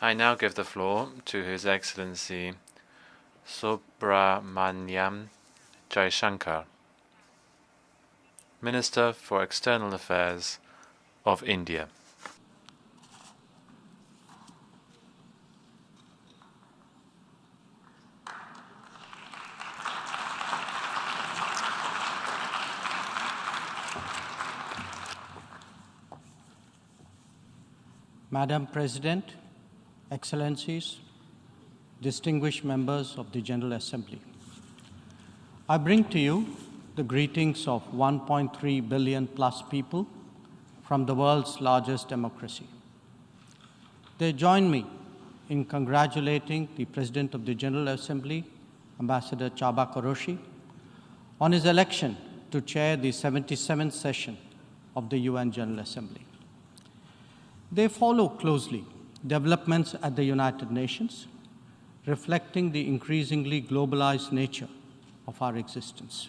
I now give the floor to His Excellency Subramaniam Jaishankar, Minister for External Affairs of India. Madam President, Excellencies, distinguished members of the General Assembly, I bring to you the greetings of 1.3 billion plus people from the world's largest democracy. They join me in congratulating the President of the General Assembly, Ambassador Csaba Kőrösi, on his election to chair the 77th session of the UN General Assembly. They follow closely developments at the United Nations, reflecting the increasingly globalized nature of our existence.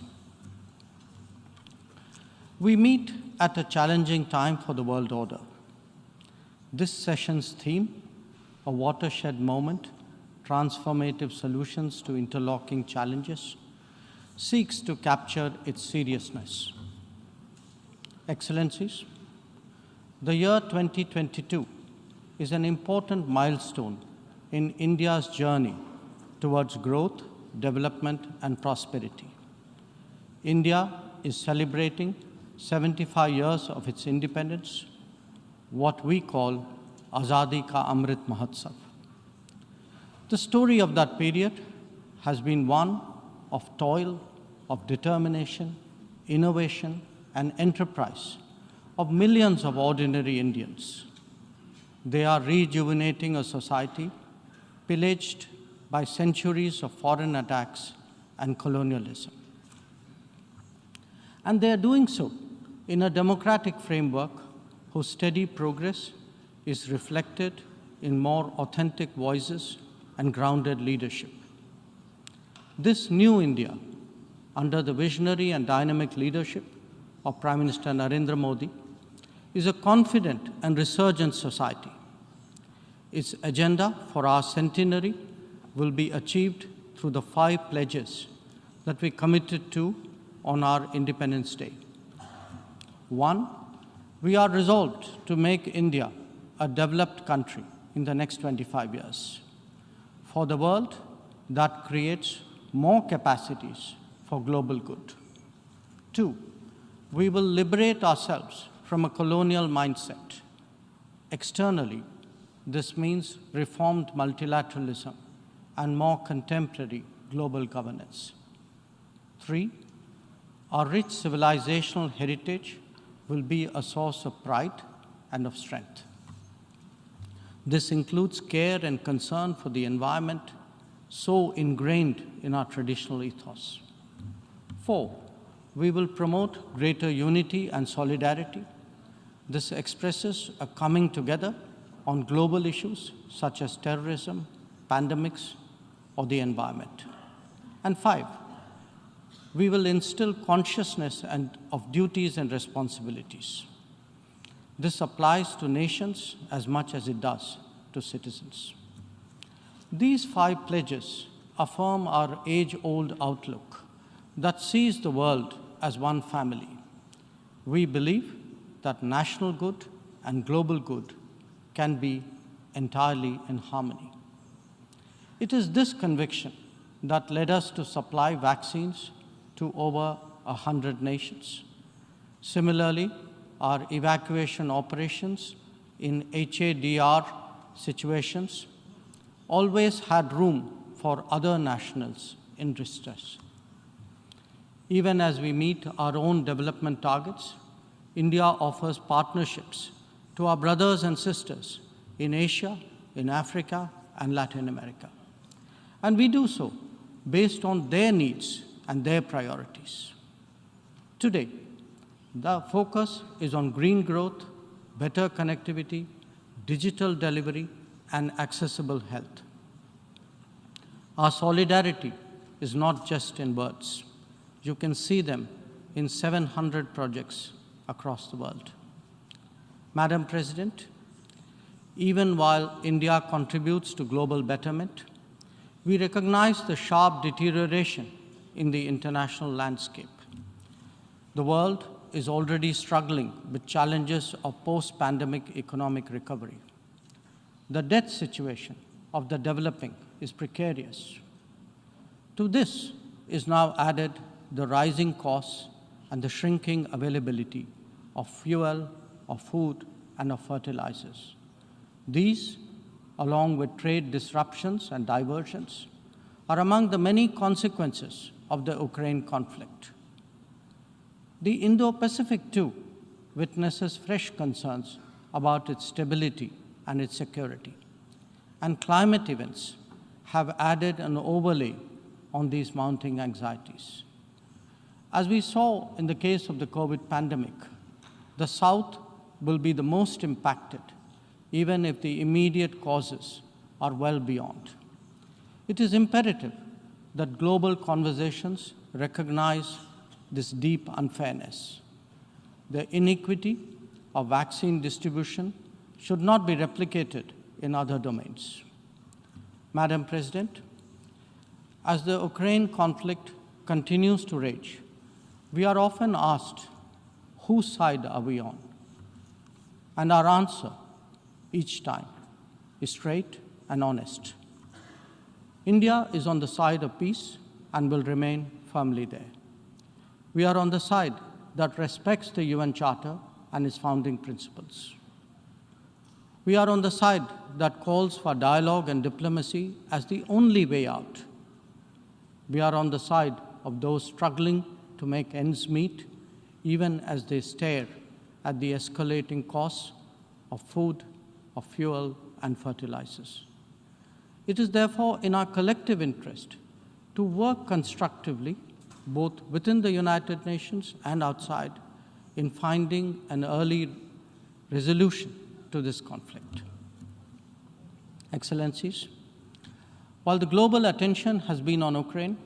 We meet at a challenging time for the world order. This session's theme, a watershed moment, transformative solutions to interlocking challenges, seeks to capture its seriousness. Excellencies, the year 2022 is an important milestone in India's journey towards growth, development, and prosperity. India is celebrating 75 years of its independence, what we call Azadi Ka Amrit Mahotsav. The story of that period has been one of toil, of determination, innovation, and enterprise of millions of ordinary Indians. They are rejuvenating a society pillaged by centuries of foreign attacks and colonialism. And they are doing so in a democratic framework whose steady progress is reflected in more authentic voices and grounded leadership. This new India, under the visionary and dynamic leadership of Prime Minister Narendra Modi, is a confident and resurgent society. Its agenda for our centenary will be achieved through the 5 pledges that we committed to on our Independence Day. 1, we are resolved to make India a developed country in the next 25 years. For the world, that creates more capacities for global good. 2, we will liberate ourselves from a colonial mindset. Externally, this means reformed multilateralism and more contemporary global governance. 3, our rich civilizational heritage will be a source of pride and of strength. This includes care and concern for the environment, so ingrained in our traditional ethos. 4, we will promote greater unity and solidarity. This expresses a coming together on global issues such as terrorism, pandemics, or the environment. And 5, we will instill consciousness of duties and responsibilities. This applies to nations as much as it does to citizens. These 5 pledges affirm our age-old outlook that sees the world as one family. We believe that national good and global good can be entirely in harmony. It is this conviction that led us to supply vaccines to over 100 nations. Similarly, our evacuation operations in HADR situations always had room for other nationals in distress. Even as we meet our own development targets, India offers partnerships to our brothers and sisters in Asia, in Africa, and Latin America. And we do so based on their needs and their priorities. Today, the focus is on green growth, better connectivity, digital delivery, and accessible health. Our solidarity is not just in words. You can see them in 700 projects across the world. Madam President, Even while India contributes to global betterment, we recognize the sharp deterioration in the international landscape. The world is already struggling with challenges of post-pandemic economic recovery. The debt situation of the developing is precarious. To this is now added the rising costs and the shrinking availability of fuel, of food, and of fertilizers. These, along with trade disruptions and diversions, are among the many consequences of the Ukraine conflict. The Indo-Pacific, too, witnesses fresh concerns about its stability and its security. And climate events have added an overlay on these mounting anxieties. As we saw in the case of the COVID pandemic, the South will be the most impacted, even if the immediate causes are well beyond. It is imperative that global conversations recognize this deep unfairness. The inequity of vaccine distribution should not be replicated in other domains. Madam President, as the Ukraine conflict continues to rage, we are often asked, whose side are we on? And our answer each time is straight and honest. India is on the side of peace and will remain firmly there. We are on the side that respects the UN Charter and its founding principles. We are on the side that calls for dialogue and diplomacy as the only way out. We are on the side of those struggling to make ends meet, even as they stare at the escalating costs of food, of fuel, and fertilizers. It is therefore in our collective interest to work constructively, both within the United Nations and outside, in finding an early resolution to this conflict. Excellencies, while the global attention has been on Ukraine,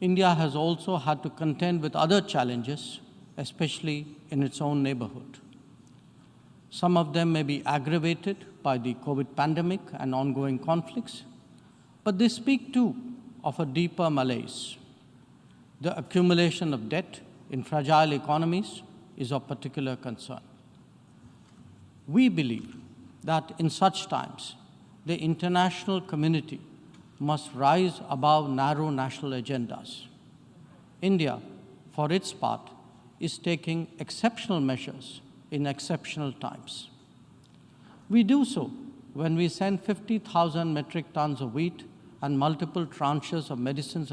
India has also had to contend with other challenges, especially in its own neighborhood. Some of them may be aggravated by the COVID pandemic and ongoing conflicts, but they speak too of a deeper malaise. The accumulation of debt in fragile economies is of particular concern. We believe that in such times, the international community must rise above narrow national agendas. India, for its part, is taking exceptional measures in exceptional times. We do so when we send 50,000 metric tons of wheat and multiple tranches of medicines